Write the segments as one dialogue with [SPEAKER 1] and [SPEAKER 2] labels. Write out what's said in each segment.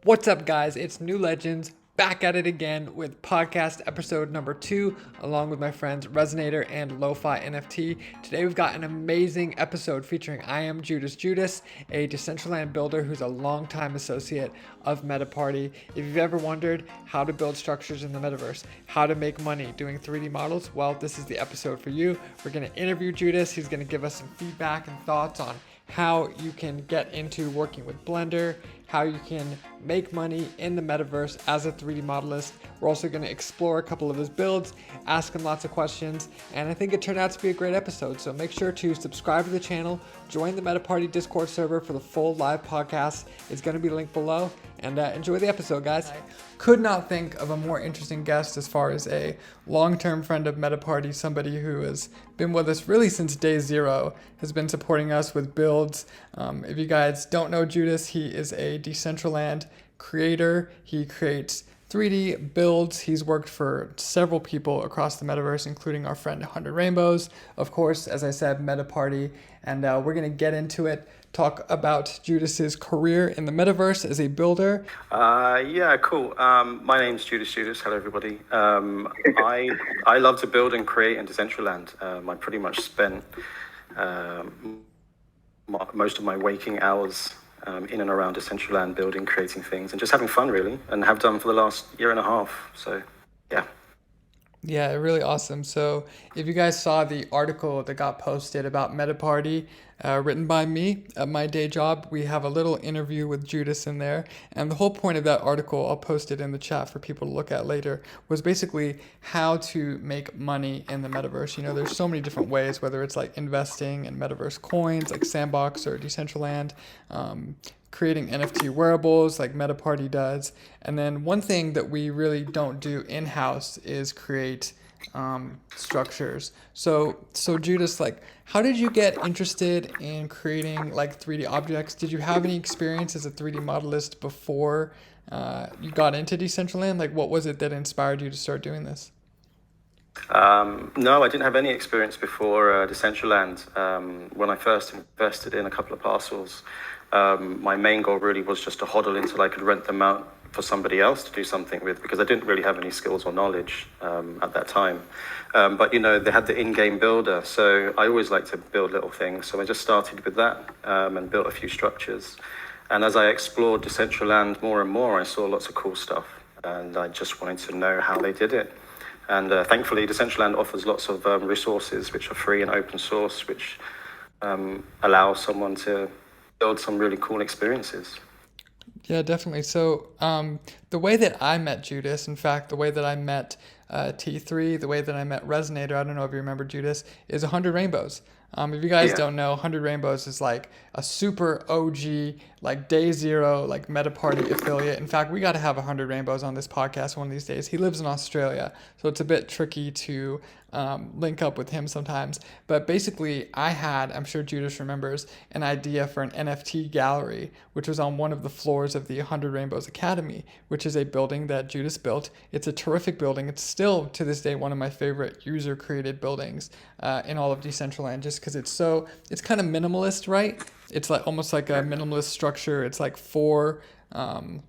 [SPEAKER 1] What's up, guys? It's New Legends back at it again with podcast episode number 2, along with my friends Resonator and Lo-Fi NFT. Today we've got an amazing episode featuring I am Judas, a Decentraland builder who's a longtime associate of MetaParty. If you've ever wondered how to build structures in the metaverse, how to make money doing 3D models, well, this is the episode for you. We're going to interview Judas. He's going to give us some feedback and thoughts on how you can get into working with Blender, how you can make money in the metaverse as a 3D modelist. We're also going to explore a couple of his builds, ask him lots of questions, and I think it turned out to be a great episode. So make sure to subscribe to the channel, join the MetaParty Discord server for the full live podcast. It's going to be linked below, and enjoy the episode, guys. Could not think of a more interesting guest as far as a long-term friend of MetaParty, somebody who has been with us really since day zero, has been supporting us with builds. If you guys don't know Judas, he is a Decentraland creator. He creates 3D builds. He's worked for several people across the metaverse, including our friend 100 Rainbows, of course, as I said, MetaParty, and we're going to get into it, talk about Judas's career in the metaverse as a builder.
[SPEAKER 2] Yeah, cool. My name's Judas. Hello, everybody. I love to build and create in Decentraland. I pretty much spent most of my waking hours in and around Decentraland, building, creating things, and just having fun, really, and have done for the last year and a half. So, yeah.
[SPEAKER 1] Yeah, really awesome. So if you guys saw the article that got posted about MetaParty, written by me at my day job, we have a little interview with Judas in there. And the whole point of that article, I'll post it in the chat for people to look at later, was basically how to make money in the metaverse. You know, there's so many different ways, whether it's like investing in metaverse coins like Sandbox or Decentraland, creating NFT wearables like MetaParty does. And then one thing that we really don't do in-house is create structures. So Judas, like, how did you get interested in creating like 3D objects? Did you have any experience as a 3D modelist before you got into Decentraland? Like, what was it that inspired you to start doing this?
[SPEAKER 2] No, I didn't have any experience before Decentraland. When I first invested in a couple of parcels, my main goal really was just to hodl until I could rent them out for somebody else to do something with, because I didn't really have any skills or knowledge at that time. But, you know, they had the in-game builder, so I always like to build little things. So I just started with that and built a few structures. And as I explored Decentraland more and more, I saw lots of cool stuff, and I just wanted to know how they did it. And thankfully, Decentraland offers lots of resources which are free and open source, which allow someone to build some really cool experiences.
[SPEAKER 1] Yeah, definitely. So the way that I met Judas, in fact, the way that I met T3, the way that I met Resonator, I don't know if you remember Judas, is 100 Rainbows. If you guys don't know, 100 Rainbows is like a super OG, like day zero, like MetaParty affiliate. In fact, we got to have 100 Rainbows on this podcast one of these days. He lives in Australia, so it's a bit tricky to link up with him sometimes. But basically, I had, I'm sure Judas remembers, an idea for an NFT gallery, which was on one of the floors of the 100 Rainbows Academy, which is a building that Judas built. It's a terrific building. It's still, to this day, one of my favorite user-created buildings in all of Decentraland, just because it's kind of minimalist, right? It's like almost like a minimalist structure. It's like 4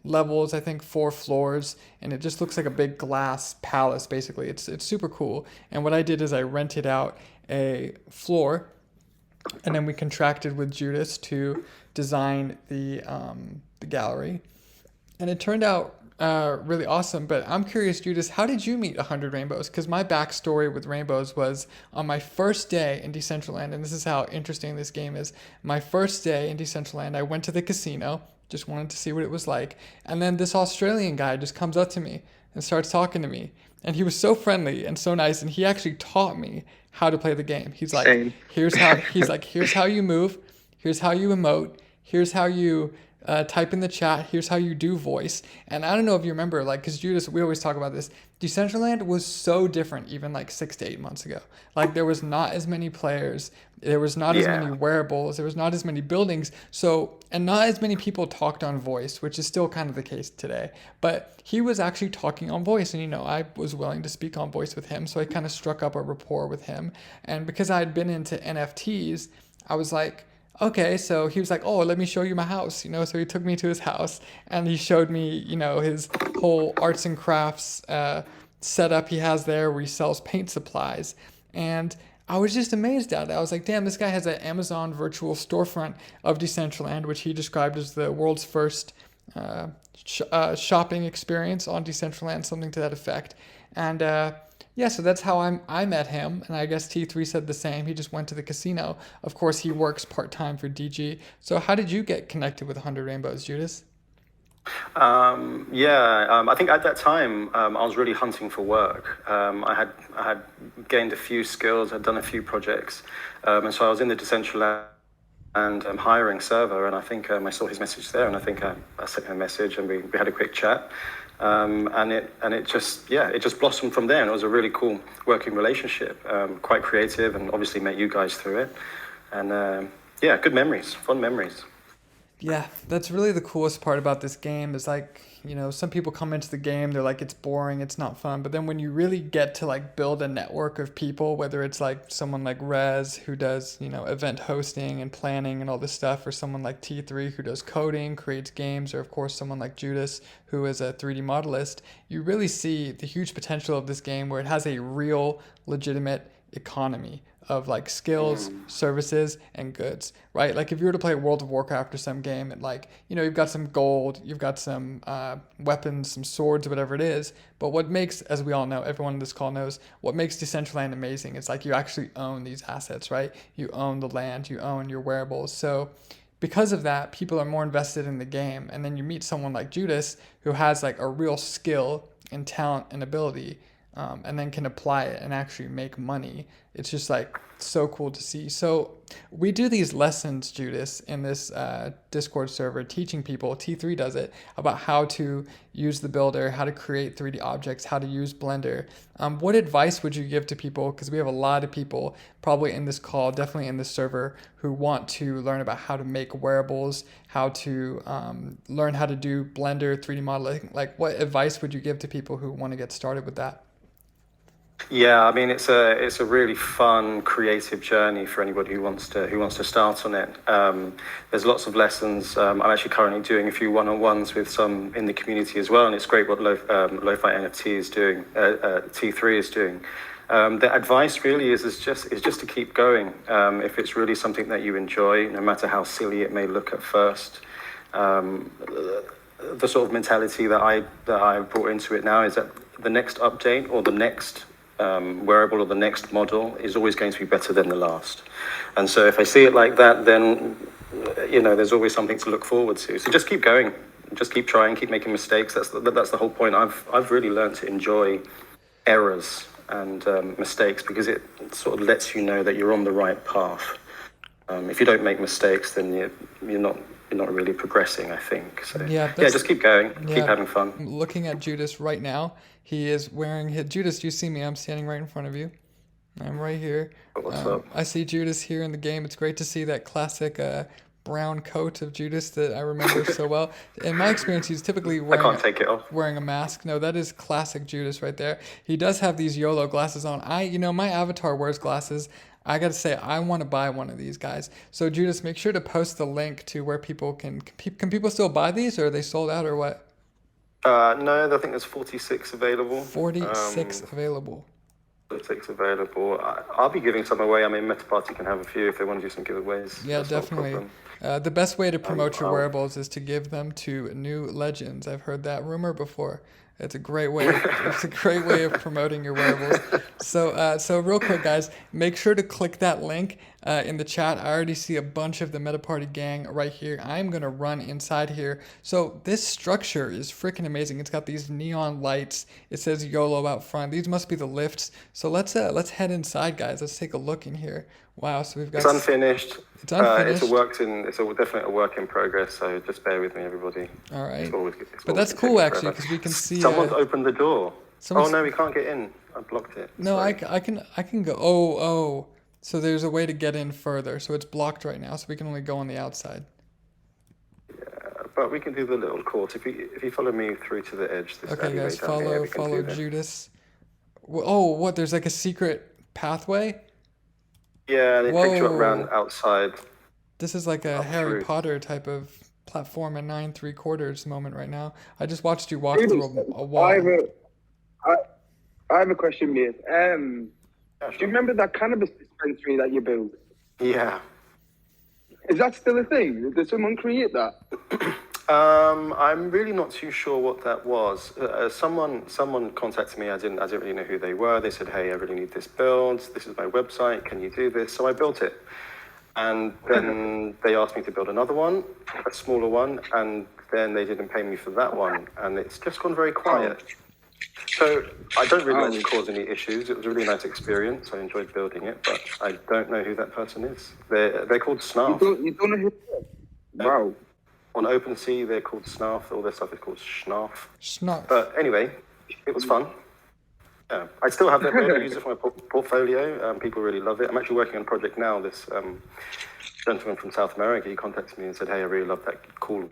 [SPEAKER 1] levels, I think 4 floors, and it just looks like a big glass palace, basically. It's super cool. And what I did is I rented out a floor, and then we contracted with Judas to design the gallery. And it turned out really awesome. But I'm curious, Judas, how did you meet 100 Rainbows? Because my backstory with Rainbows was on my first day in Decentraland, and this is how interesting this game is. My first day in Decentraland, I went to the casino, just wanted to see what it was like. And then this Australian guy just comes up to me and starts talking to me. And he was so friendly and so nice, and he actually taught me how to play the game. He's like, here's how you move, here's how you emote, here's how you type in the chat, here's how you do voice. And I don't know if you remember, like, because Judas, we always talk about this, Decentraland was so different even like 6 to 8 months ago. Like, there was not as many players, there was not as many wearables, there was not as many buildings, and not as many people talked on voice, which is still kind of the case today. But he was actually talking on voice, and, you know, I was willing to speak on voice with him, so I kind of struck up a rapport with him. And because I had been into NFTs, I was like, okay. So he was like, oh, let me show you my house, you know. So he took me to his house and he showed me, you know, his whole arts and crafts setup he has there where he sells paint supplies. And I was just amazed at it. I was like, damn, this guy has an Amazon virtual storefront of Decentraland, which he described as the world's first uh, shopping experience on Decentraland, something to that effect. And yeah, so that's how I met him, and I guess T3 said the same. He just went to the casino. Of course, he works part time for DG. So how did you get connected with 100 Rainbows, Judas?
[SPEAKER 2] Yeah, I think at that time I was really hunting for work. I had gained a few skills, I'd done a few projects, and so I was in the Decentraland and hiring server, and I think I saw his message there, and I think I sent him a message, and we had a quick chat, and it just it just blossomed from there, and it was a really cool working relationship, quite creative, and obviously met you guys through it, and yeah, good memories, fun memories.
[SPEAKER 1] Yeah, that's really the coolest part about this game is like, you know, some people come into the game, they're like, it's boring, it's not fun. But then when you really get to like build a network of people, whether it's like someone like Rez who does, you know, event hosting and planning and all this stuff, or someone like T3 who does coding, creates games, or of course someone like Judas who is a 3D modelist, you really see the huge potential of this game where it has a real, legitimate economy of like skills, services, and goods, right? Like if you were to play World of Warcraft or some game, and like, you know, you've got some gold, you've got some weapons, some swords, whatever it is. But what makes, as we all know, everyone on this call knows, what makes Decentraland amazing is like you actually own these assets, right? You own the land, you own your wearables. So because of that, people are more invested in the game. And then you meet someone like Judas who has like a real skill and talent and ability, and then can apply it and actually make money. It's just like so cool to see. So we do these lessons, Judas, in this Discord server, teaching people. T3 does it about how to use the builder, how to create 3D objects, how to use Blender. What advice would you give to people? Because we have a lot of people probably in this call, definitely in this server, who want to learn about how to make wearables, how to learn how to do Blender 3D modeling. Like, what advice would you give to people who want to get started with that?
[SPEAKER 2] Yeah, I mean it's a really fun, creative journey for anybody who wants to start on it. There's lots of lessons. I'm actually currently doing a few one-on-ones with some in the community as well, and it's great what Lo-Fi NFT is doing. T3 is doing. The advice really is just to keep going. If it's really something that you enjoy, no matter how silly it may look at first. The sort of mentality that I brought into it now is that the next update or the next wearable or the next model is always going to be better than the last. And so if I see it like that, then, you know, there's always something to look forward to. So just keep going, just keep trying, keep making mistakes. That's the whole point. I've really learned to enjoy errors and mistakes because it sort of lets you know that you're on the right path. If you don't make mistakes, then you're not really progressing, I think. So
[SPEAKER 1] Yeah,
[SPEAKER 2] yeah,
[SPEAKER 1] that's
[SPEAKER 2] just keep going, keep
[SPEAKER 1] yeah.
[SPEAKER 2] having fun.
[SPEAKER 1] I'm looking at Judas right now. He is wearing his Judas. You see me? I'm standing right in front of you. I'm right here.
[SPEAKER 2] What's up?
[SPEAKER 1] I see Judas here in the game. It's great to see that classic brown coat of Judas that I remember so well. In my experience, he's typically
[SPEAKER 2] I can't take it off.
[SPEAKER 1] wearing a mask. No, that is classic Judas right there. He does have these YOLO glasses on. You know, my avatar wears glasses. I gotta say, I want to buy one of these guys. So Judas, make sure to post the link to where people can people still buy these, or are they sold out, or what?
[SPEAKER 2] No, I think there's 46 available.
[SPEAKER 1] 46 available.
[SPEAKER 2] 46 available. I'll be giving some away. I mean, MetaParty can have a few if they want to do some giveaways.
[SPEAKER 1] Yeah,
[SPEAKER 2] That's not a
[SPEAKER 1] definitely.
[SPEAKER 2] problem.
[SPEAKER 1] The best way to promote your
[SPEAKER 2] I'll,
[SPEAKER 1] wearables is to give them to new legends. I've heard that rumor before. It's a great way. It's a great way of promoting your wearables. So real quick, guys, make sure to click that link in the chat. I already see a bunch of the MetaParty gang right here. I'm gonna run inside here. So this structure is freaking amazing. It's got these neon lights. It says YOLO out front. These must be the lifts. So let's head inside, guys. Let's take a look in here. Wow. So we've got.
[SPEAKER 2] it's unfinished.
[SPEAKER 1] It's unfinished.
[SPEAKER 2] It's definitely a work in progress. So just bear with me, everybody.
[SPEAKER 1] All right.
[SPEAKER 2] It's
[SPEAKER 1] But
[SPEAKER 2] always
[SPEAKER 1] that's
[SPEAKER 2] been
[SPEAKER 1] cool
[SPEAKER 2] taking
[SPEAKER 1] actually
[SPEAKER 2] forever.
[SPEAKER 1] because we can see.
[SPEAKER 2] Someone's opened the door. Oh
[SPEAKER 1] Someone's.
[SPEAKER 2] no, we can't get in. I blocked it.
[SPEAKER 1] No, I,
[SPEAKER 2] Sorry.
[SPEAKER 1] c- I can go. Oh. So there's a way to get in further. So it's blocked right now. So we can only go on the outside.
[SPEAKER 2] But we can do the little court. If you follow me through to the edge, this
[SPEAKER 1] Okay,
[SPEAKER 2] alleyway
[SPEAKER 1] guys,
[SPEAKER 2] down here, we can
[SPEAKER 1] follow
[SPEAKER 2] do that.
[SPEAKER 1] Judas. Oh, what? There's like a secret pathway.
[SPEAKER 2] Yeah, and it takes you up
[SPEAKER 1] Whoa.
[SPEAKER 2] around outside.
[SPEAKER 1] This is like a
[SPEAKER 2] up
[SPEAKER 1] Harry
[SPEAKER 2] through.
[SPEAKER 1] Potter type of platform at 9 3/4 moment right now. I just watched you walk
[SPEAKER 3] Judas,
[SPEAKER 1] through a
[SPEAKER 3] I have
[SPEAKER 1] wall.
[SPEAKER 3] I, I have a question, mate.
[SPEAKER 2] Yeah,
[SPEAKER 3] Do you
[SPEAKER 2] sure.
[SPEAKER 3] remember that cannabis dispensary that you built?
[SPEAKER 2] Yeah.
[SPEAKER 3] Is that still a thing? Did someone create that?
[SPEAKER 2] I'm really not too sure what that was. Someone contacted me. I didn't really know who they were. They said, "Hey, I really need this build. This is my website. Can you do this?" So I built it, and then they asked me to build another one, a smaller one, and then they didn't pay me for that one, and it's just gone very quiet. So I don't really like to cause any issues. It was a really nice experience. I enjoyed building it, but I don't know who that person is. They're called Snarf.
[SPEAKER 3] You don't know who? Wow.
[SPEAKER 2] On OpenSea, they're called Snarf. All their stuff is called Schnarf.
[SPEAKER 1] Snarf.
[SPEAKER 2] But anyway, it was fun. Yeah, I still have that build. I use it for my portfolio. People really love it. I'm actually working on a project now. This gentleman from South America, he contacted me and said, "Hey, I really love that cool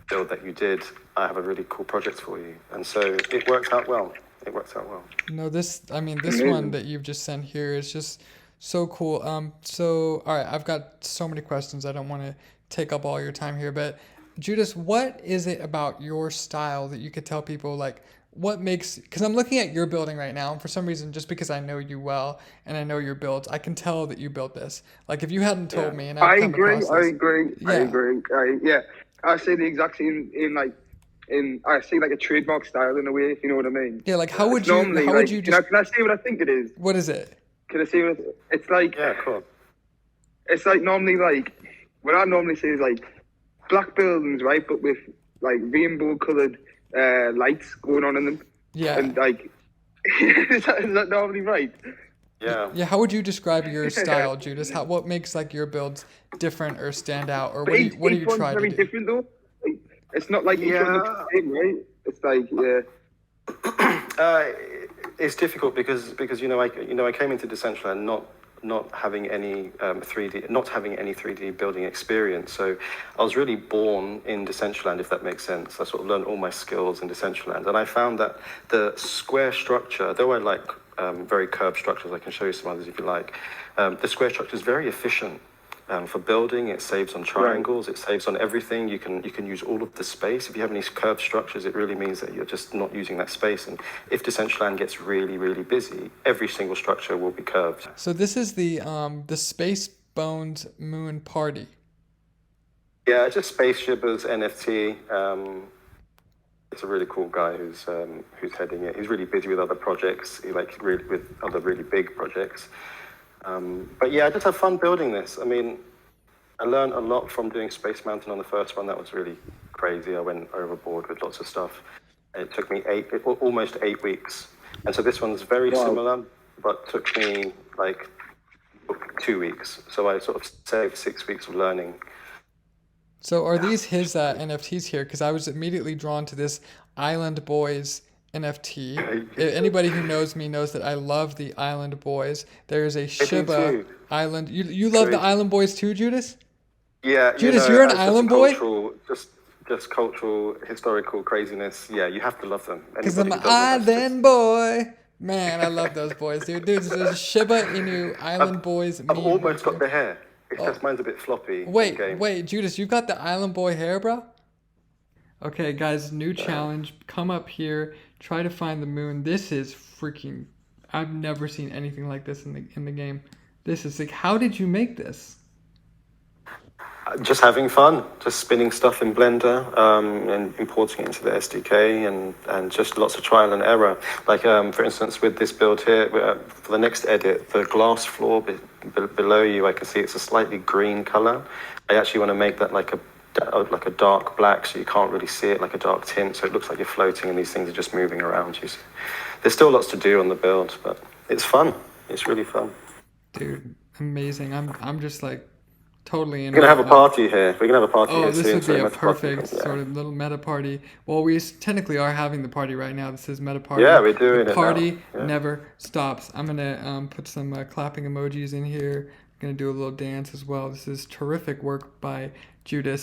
[SPEAKER 2] build that you did. I have a really cool project for you." And so it worked out well. It worked out well.
[SPEAKER 1] No, I mean, this one that you've just sent here is just so cool. So, all right, I've got so many questions. I don't want to take up all your time here, but Judas, what is it about your style that you could tell people, like, what makes, because I'm looking at your building right now, and for some reason, just because I know you well and I know your builds, I can tell that you built this. Like, if you hadn't told me and
[SPEAKER 3] I
[SPEAKER 1] I'd come
[SPEAKER 3] agree.
[SPEAKER 1] across
[SPEAKER 3] I
[SPEAKER 1] this.
[SPEAKER 3] agree. I
[SPEAKER 1] Yeah.
[SPEAKER 3] agree. Yeah. I say the exact same I see like a trademark style in a way, if you know what I mean.
[SPEAKER 1] Yeah, like, how would
[SPEAKER 3] It's
[SPEAKER 1] you,
[SPEAKER 3] normally
[SPEAKER 1] how
[SPEAKER 3] like,
[SPEAKER 1] would you just,
[SPEAKER 3] can I say what I think it is?
[SPEAKER 1] what is it?
[SPEAKER 3] Can I say what it's like?
[SPEAKER 2] Yeah, cool.
[SPEAKER 3] It's like normally like what I normally say is like black buildings, right? But with like rainbow coloured lights going on in them.
[SPEAKER 1] Yeah.
[SPEAKER 3] And like, is that normally right?
[SPEAKER 2] Yeah.
[SPEAKER 1] Yeah, how would you describe your style, Judas? What makes like your builds different or stand out, or
[SPEAKER 3] But
[SPEAKER 1] what do
[SPEAKER 3] each
[SPEAKER 1] you
[SPEAKER 3] one's
[SPEAKER 1] try to
[SPEAKER 3] very
[SPEAKER 1] do?
[SPEAKER 3] different though. Like, it's not like each one looks
[SPEAKER 2] Yeah.
[SPEAKER 3] the same, right? It's like
[SPEAKER 2] It's difficult because I came into Decentraland not having any 3D building experience. So I was really born in Decentraland, if that makes sense. I sort of learned all my skills in Decentraland, and I found that the square structure, though I like very curved structures, I can show you some others if you like. The square structure is very efficient. For building, it saves on triangles, it saves on everything. You can use all of the space. If you have any curved structures, it really means that you're just not using that space. And if Decentraland gets really, really busy, every single structure will be curved.
[SPEAKER 1] So this is the Space Bones Moon Party.
[SPEAKER 2] Yeah, just Spaceship as NFT. It's a really cool guy who's heading it. He's really busy with other projects, with other really big projects. But yeah, I just have fun building this. I mean, I learned a lot from doing Space Mountain on the first one. That was really crazy. I went overboard with lots of stuff. It took me almost 8 weeks. And so this one's very similar, but took me like 2 weeks. So I sort of saved 6 weeks of learning.
[SPEAKER 1] So are these his NFTs here? Because I was immediately drawn to this Island Boys NFT. Anybody who knows me knows that I love the Island Boys. There's a Shiba
[SPEAKER 2] too.
[SPEAKER 1] Island. You love the Island Boys too, Judas?
[SPEAKER 2] Yeah,
[SPEAKER 1] Judas, you're an
[SPEAKER 2] as just
[SPEAKER 1] island
[SPEAKER 2] a
[SPEAKER 1] boy?
[SPEAKER 2] cultural, just cultural, historical craziness. Yeah, you have to love them.
[SPEAKER 1] Because I'm
[SPEAKER 2] Anybody
[SPEAKER 1] an
[SPEAKER 2] who doesn't, that's
[SPEAKER 1] island boy. Man, I love those boys, dude. There's a Shiba Inu Island Boys
[SPEAKER 2] I've
[SPEAKER 1] meme
[SPEAKER 2] almost
[SPEAKER 1] right
[SPEAKER 2] got the hair. It's just mine's a bit floppy.
[SPEAKER 1] Wait, Judas, you got the Island Boy hair, bro? Okay, guys, new challenge. Come up here, try to find the moon. This is freaking. I've never seen anything like this in the game. This is like, how did you make this?
[SPEAKER 2] Just having fun, just spinning stuff in Blender and importing it into the SDK and just lots of trial and error. Like, for instance, with this build here, for the next edit, the glass floor below you, I can see it's a slightly green color. I actually want to make that like a dark black, so you can't really see it, like a dark tint, so it looks like you're floating and these things are just moving around you. So there's still lots to do on the build, but it's fun. It's really fun.
[SPEAKER 1] Dude, amazing. I'm just like totally in.
[SPEAKER 2] We're gonna have a party here. We're gonna have a party here
[SPEAKER 1] this
[SPEAKER 2] soon.
[SPEAKER 1] would be a
[SPEAKER 2] MetaParty,
[SPEAKER 1] perfect sort of little meta party. Well, we technically are having the party right now. This is MetaParty.
[SPEAKER 2] Yeah, we're doing
[SPEAKER 1] the
[SPEAKER 2] it
[SPEAKER 1] party
[SPEAKER 2] now. Yeah.
[SPEAKER 1] never stops. I'm gonna put some clapping emojis in here. I'm gonna do a little dance as well. This is terrific work by Judas.